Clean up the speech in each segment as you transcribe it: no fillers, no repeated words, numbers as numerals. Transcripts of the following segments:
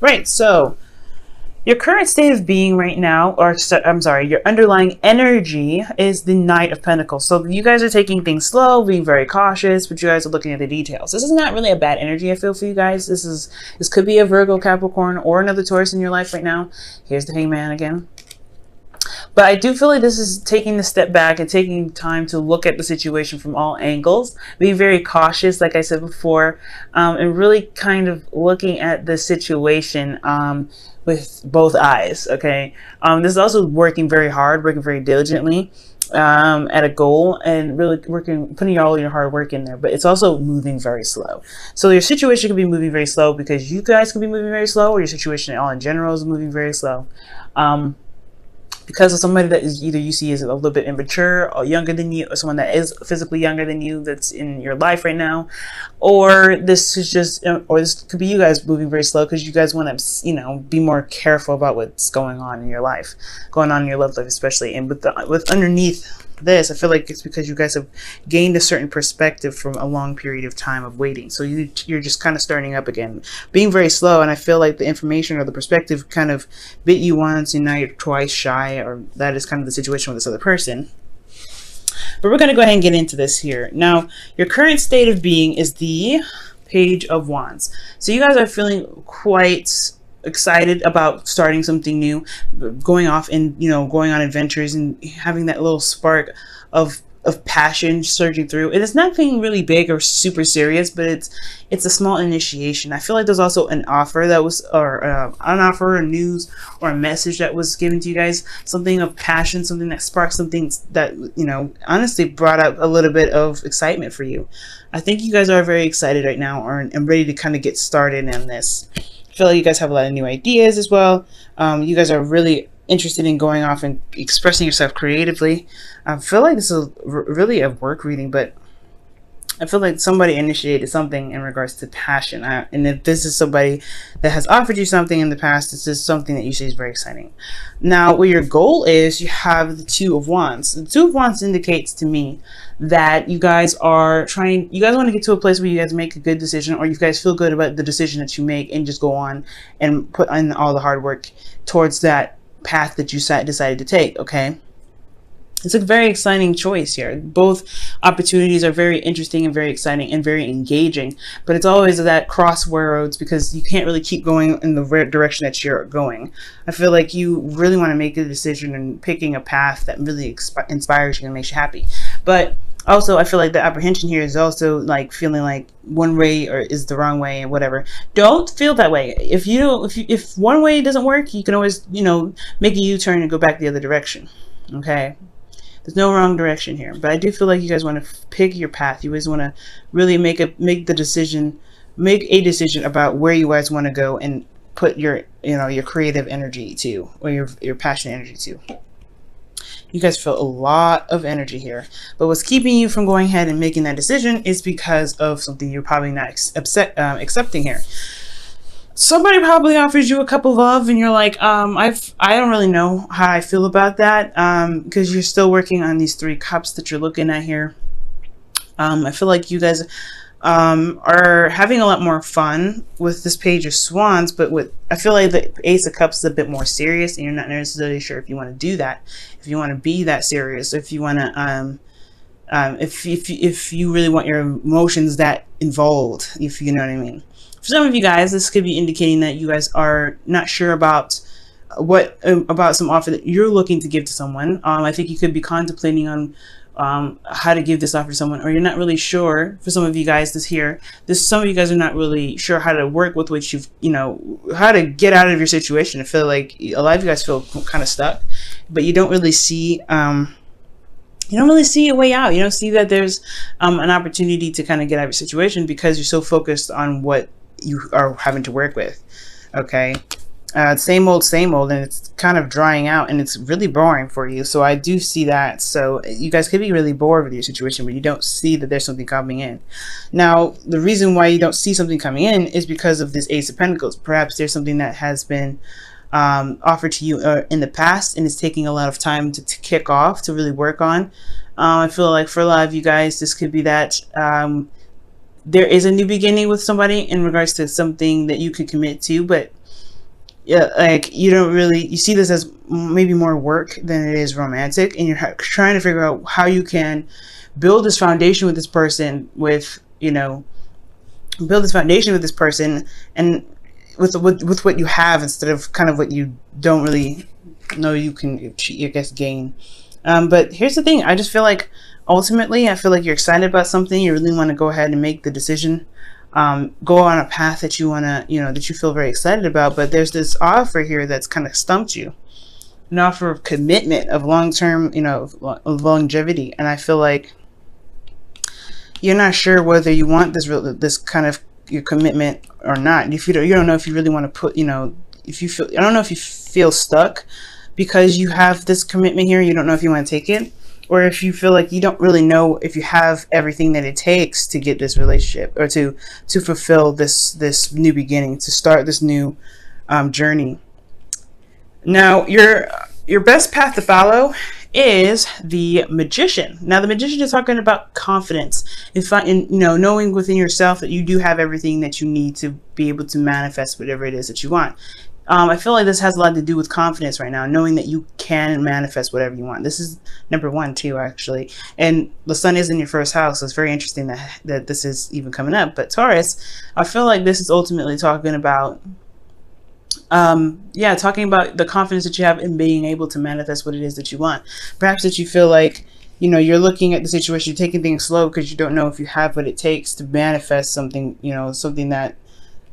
Right. So your current state of being right now, or I'm sorry, your underlying energy is the Knight of Pentacles. So you guys are taking things slow, being very cautious, but you guys are looking at the details. This is not really a bad energy I feel for you guys. This could be a Virgo, Capricorn, or another Taurus in your life right now. Here's the Hangman again. But I do feel like this is taking a step back and taking time to look at the situation from all angles, being very cautious, like I said before, and really kind of looking at the situation with both eyes, okay? This is also working very hard, working very diligently at a goal, and really putting all your hard work in there, but it's also moving very slow. So your situation could be moving very slow because you guys could be moving very slow, or your situation all in general is moving very slow. Because of somebody that is either you see as a little bit immature or younger than you, or someone that is physically younger than you that's in your life right now, or this is just, or this could be you guys moving very slow because you guys want to, you know, be more careful about what's going on in your life, going on in your love life especially. And with underneath this, I feel like it's because you guys have gained a certain perspective from a long period of time of waiting. So you're just kind of starting up again, being very slow. And I feel like the information or the perspective kind of bit you once and now you're twice shy, or that is kind of the situation with this other person. But we're going to go ahead and get into this here. Now, your current state of being is the Page of Wands. So you guys are feeling quite excited about starting something new, going off and, you know, going on adventures and having that little spark of passion surging through. It is nothing really big or super serious, but it's a small initiation. I feel like there's also an offer that was, or an offer, a news, or a message that was given to you guys, something of passion, something that sparked something that, you know, honestly brought out a little bit of excitement for you. I think you guys are very excited right now, and ready to kind of get started in this. I feel like you guys have a lot of new ideas as well. You guys are really interested in going off and expressing yourself creatively. I feel like this is really a work reading, but I feel like somebody initiated something in regards to passion. And if this is somebody that has offered you something in the past, this is something that you see is very exciting. Now, what your goal is, you have the Two of Wands. The Two of Wands indicates to me that you guys are you guys want to get to a place where you guys make a good decision, or you guys feel good about the decision that you make and just go on and put in all the hard work towards that path that you decided to take, okay? It's a very exciting choice here. Both opportunities are very interesting and very exciting and very engaging, but it's always that crossroads because you can't really keep going in the direction that you're going. I feel like you really want to make a decision and picking a path that really inspires you and makes you happy. But also, I feel like the apprehension here is also like feeling like one way or is the wrong way or whatever. Don't feel that way. If one way doesn't work, you can always, you know, make a U-turn and go back the other direction. Okay. There's no wrong direction here, but I do feel like you guys want to pick your path. You always want to really make a decision about where you guys want to go and put your, you know, your creative energy to, or your passionate energy to. You guys feel a lot of energy here, but what's keeping you from going ahead and making that decision is because of something you're probably not accepting here. Somebody probably offers you a cup of love and you're like, I don't really know how I feel about that, because you're still working on these 3 cups that you're looking at here. I feel like you guys are having a lot more fun with this Page of Wands, but I feel like the Ace of Cups is a bit more serious, and you're not necessarily sure if you want to do that, if you want to be that serious, if you want to, if you really want your emotions that involved, if you know what I mean. For some of you guys, this could be indicating that you guys are not sure about about some offer that you're looking to give to someone. I think you could be contemplating on how to give this offer to someone, or you're not really sure. For some of you guys some of you guys are not really sure how to work with what how to get out of your situation. I feel like a lot of you guys feel kind of stuck, but you don't really see a way out. You don't see that there's an opportunity to kind of get out of your situation because you're so focused on what you are having to work with. Okay. Same old, and it's kind of drying out and it's really boring for you. So I do see that. So you guys could be really bored with your situation, but you don't see that there's something coming in. Now, the reason why you don't see something coming in is because of this Ace of Pentacles. Perhaps there's something that has been offered to you in the past and it's taking a lot of time to kick off, to really work on. I feel like for a lot of you guys, this could be that there is a new beginning with somebody in regards to something that you could commit to, but yeah, like you don't really, you see this as maybe more work than it is romantic, and you're trying to figure out how you can build this foundation with this person, with, you know, build this foundation with this person, and with what you have, instead of kind of what you don't really know you can, I guess, gain. But here's the thing, I just feel like ultimately, I feel like you're excited about something, you really want to go ahead and make the decision, go on a path that you want to, you know, that you feel very excited about. But there's this offer here that's kind of stumped you, an offer of commitment, of long-term, you know, of longevity. And I feel like you're not sure whether you want this kind of your commitment or not. If you don't know if you really want to put, you know, if you feel, I don't know if you feel stuck because you have this commitment here, you don't know if you want to take it, or if you feel like you don't really know if you have everything that it takes to get this relationship, or to fulfill this new beginning, to start this new journey. Now, your best path to follow is the Magician. Now, the Magician is talking about confidence, in you know, knowing within yourself that you do have everything that you need to be able to manifest whatever it is that you want. I feel like this has a lot to do with confidence right now, knowing that you can manifest whatever you want. This is number one too, actually. And the sun is in your first house, so it's very interesting that this is even coming up. But Taurus, I feel like this is ultimately talking about, yeah, talking about the confidence that you have in being able to manifest what it is that you want. Perhaps that you feel like, you know, you're looking at the situation, you're taking things slow because you don't know if you have what it takes to manifest something, you know, something that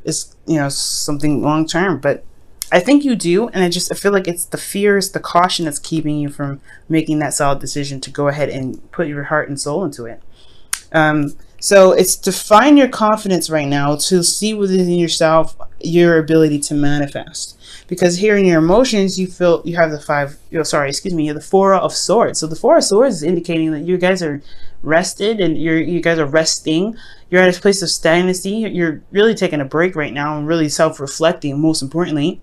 is, you know, something long term. But I think you do, and I feel like it's the fears, the caution that's keeping you from making that solid decision to go ahead and put your heart and soul into it. So it's to find your confidence right now, to see within yourself your ability to manifest. Because here in your emotions, you feel you have the Four of Swords. So the Four of Swords is indicating that you guys are rested, and you guys are resting. You're at a place of stagnancy. You're really taking a break right now and really self-reflecting, most importantly.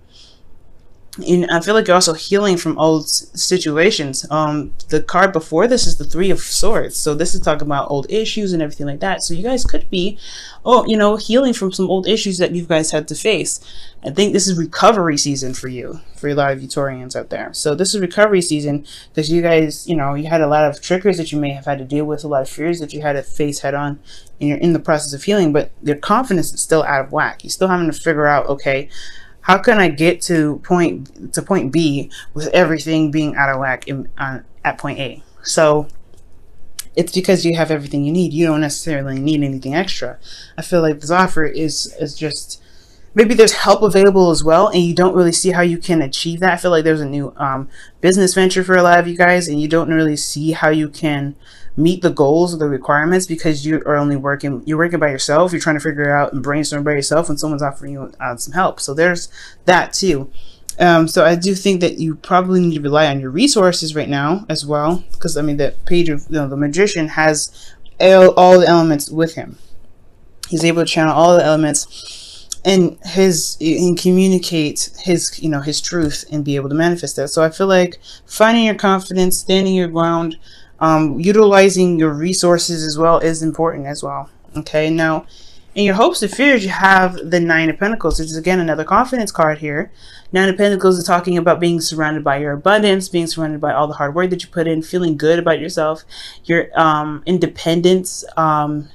And I feel like you're also healing from old situations. The card before this is the Three of Swords. So this is talking about old issues and everything like that. So you guys could be, you know, healing from some old issues that you guys had to face. I think this is recovery season for you, for a lot of you Taurians out there. So this is recovery season because you guys, you know, you had a lot of triggers that you may have had to deal with, a lot of fears that you had to face head on, and you're in the process of healing, but your confidence is still out of whack. You're still having to figure out, okay, how can I get to point B with everything being out of whack at point A? So it's because you have everything you need. You don't necessarily need anything extra. I feel like this offer is just, maybe there's help available as well, and you don't really see how you can achieve that. I feel like there's a new business venture for a lot of you guys, and you don't really see how you can meet the goals or the requirements because you are only working by yourself. You're trying to figure it out and brainstorm by yourself when someone's offering you some help. So there's that too. So I do think that you probably need to rely on your resources right now as well, because I mean the page of, you know, the Magician has all the elements with him. He's able to channel all the elements and communicate his, you know, his truth and be able to manifest that. So I feel like finding your confidence, standing your ground, utilizing your resources as well is important as well. Okay, now in your hopes and fears, you have the Nine of Pentacles, which is again another confidence card here. Nine of Pentacles is talking about being surrounded by your abundance, being surrounded by all the hard work that you put in, feeling good about yourself, your independence, and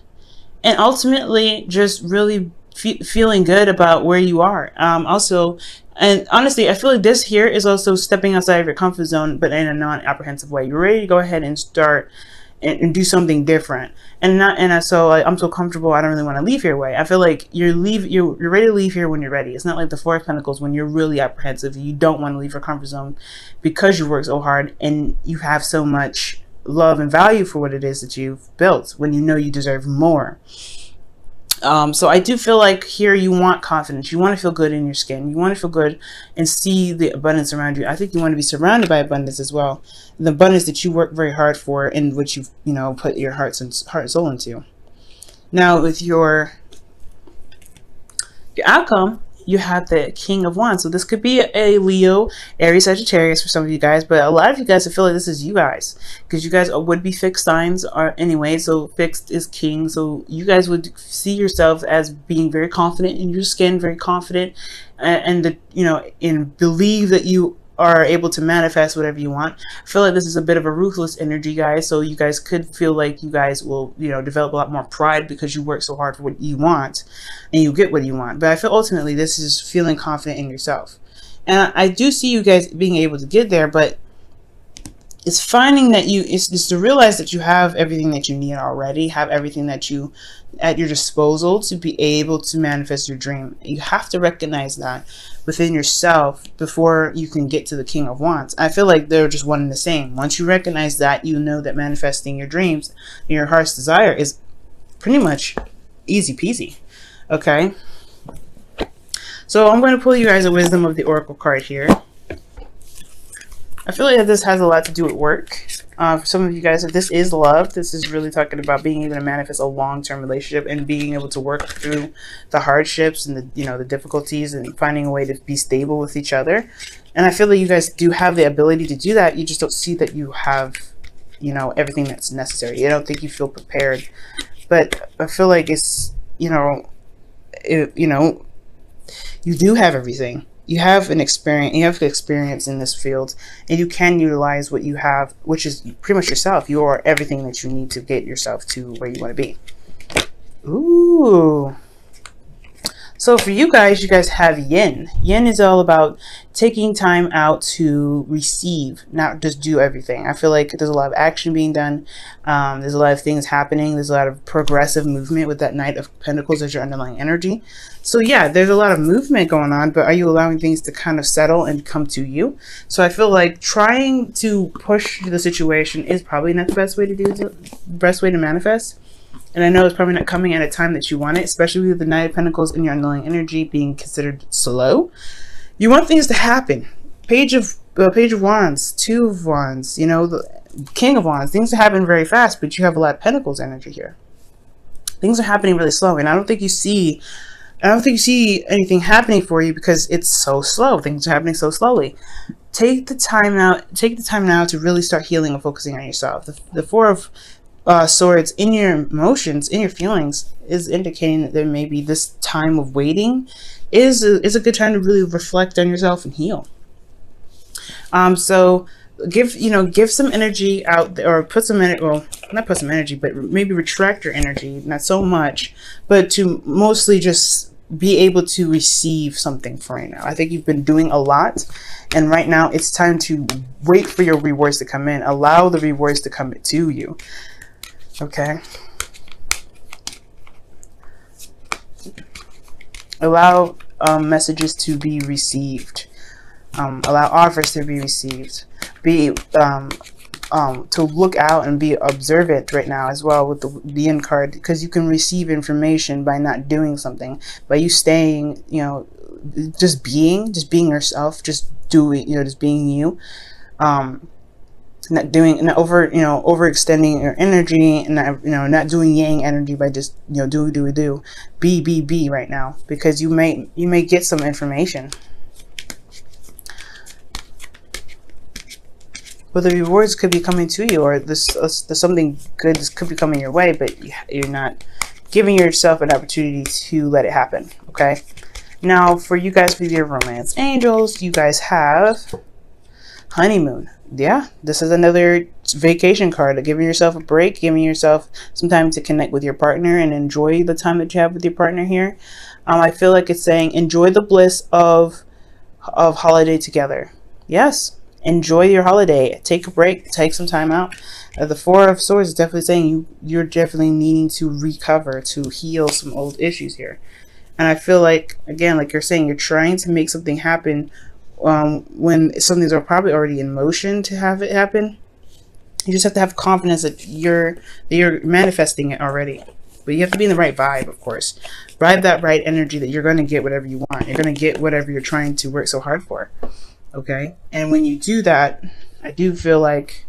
ultimately just really feeling good about where you are. Also, and honestly, I feel like this here is also stepping outside of your comfort zone, but in a non-apprehensive way. You're ready to go ahead and start and do something different, so I'm so comfortable, I don't really want to leave here way. I feel like you're ready to leave here when you're ready. It's not like the Four of Pentacles when you're really apprehensive. You don't want to leave your comfort zone because you work so hard and you have so much love and value for what it is that you've built, when you know you deserve more. So I do feel like here you want confidence. You want to feel good in your skin. You want to feel good and see the abundance around you. I think you want to be surrounded by abundance as well. The abundance that you work very hard for and which you've, you know, put your heart and soul into. Now with your outcome, you have the King of Wands. So this could be a Leo, Aries, Sagittarius for some of you guys, but a lot of you guys, I feel like this is you guys, because you guys would be fixed signs are anyway. So fixed is king. So you guys would see yourselves as being very confident in your skin, very confident, and the, you know, and believe that you are able to manifest whatever you want. I feel like this is a bit of a ruthless energy, guys. So you guys could feel like you guys will, you know, develop a lot more pride because you work so hard for what you want and you get what you want. But I feel ultimately this is feeling confident in yourself. And I do see you guys being able to get there, but it's finding that it's just to realize that you have everything that you need already, have everything that you at your disposal to be able to manifest your dream. You have to recognize that within yourself before you can get to the King of Wands. I feel like they're just one and the same. Once you recognize that, you know that manifesting your dreams and your heart's desire is pretty much easy peasy. Okay, so I'm going to pull you guys a Wisdom of the Oracle card here. I feel like this has a lot to do with work. For some of you guys, if this is love, this is really talking about being able to manifest a long-term relationship and being able to work through the hardships and the, you know, the difficulties and finding a way to be stable with each other. And I feel that you guys do have the ability to do that. You just don't see that you have, you know, everything that's necessary. I don't think you feel prepared. But I feel like it's, you know, you do have everything. You have an experience. You have experience in this field, and you can utilize what you have, which is pretty much yourself. You are everything that you need to get yourself to where you want to be. Ooh. So for you guys have yin. Yin is all about taking time out to receive, not just do everything. I feel like there's a lot of action being done. There's a lot of things happening. There's a lot of progressive movement with that Knight of Pentacles as your underlying energy. So yeah, there's a lot of movement going on, but are you allowing things to kind of settle and come to you? So I feel like trying to push the situation is probably not the best way to do it, best way to manifest. And I know it's probably not coming at a time that you want it, especially with the Knight of Pentacles and your underlying energy being considered slow. You want things to happen. Page of Wands, Two of Wands, you know, the King of Wands. Things happen very fast, but you have a lot of Pentacles energy here. Things are happening really slow, and I don't think you see anything happening for you because it's so slow. Things are happening so slowly. Take the time now to really start healing and focusing on yourself. The Four of Swords in your emotions, in your feelings, is indicating that there may be this time of waiting is a good time to really reflect on yourself and heal. So give some energy out there, or put some energy, well, not put some energy, but maybe retract your energy, not so much, but to mostly just be able to receive something for right now. I think you've been doing a lot, and right now it's time to wait for your rewards to come in. Allow the rewards to come to you. Okay. Allow messages to be received. Allow offers to be received. Be to look out and be observant right now as well with the end card, because you can receive information by not doing something, by you staying, you know, just being yourself, just doing, you know, just being you. Not overextending your energy, and not doing yang energy by just, you know, be right now, because you may get some information. But the rewards could be coming to you, or there's something good could be coming your way, but you're not giving yourself an opportunity to let it happen. Okay. Now for you guys with your romance angels, you guys have honeymoon. Yeah, this is another vacation card. Giving yourself a break, giving yourself some time to connect with your partner and enjoy the time that you have with your partner here. I feel like it's saying enjoy the bliss of holiday together. Yes, enjoy your holiday. Take a break. Take some time out. The Four of Swords is definitely saying you're definitely needing to recover, to heal some old issues here. And I feel like, again, like you're saying, you're trying to make something happen when something's probably already in motion to have it happen. You just have to have confidence that you're manifesting it already. But you have to be in the right vibe, of course. Vibe that right energy that you're going to get whatever you want. You're going to get whatever you're trying to work so hard for. Okay? And when you do that, I do feel like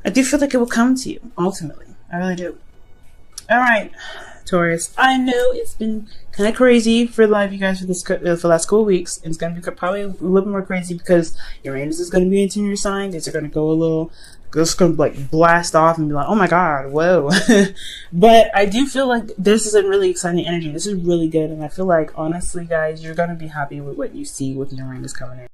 it will come to you, ultimately. I really do. All right. Taurus. I know it's been kind of crazy for a lot of you guys for the last couple of weeks. It's going to be probably a little bit more crazy because Uranus is going to be into your sign. Things are going to go a little, just going to like blast off and be like, oh my god, whoa. But I do feel like this is a really exciting energy. This is really good, and I feel like honestly, guys, you're going to be happy with what you see with Uranus coming in.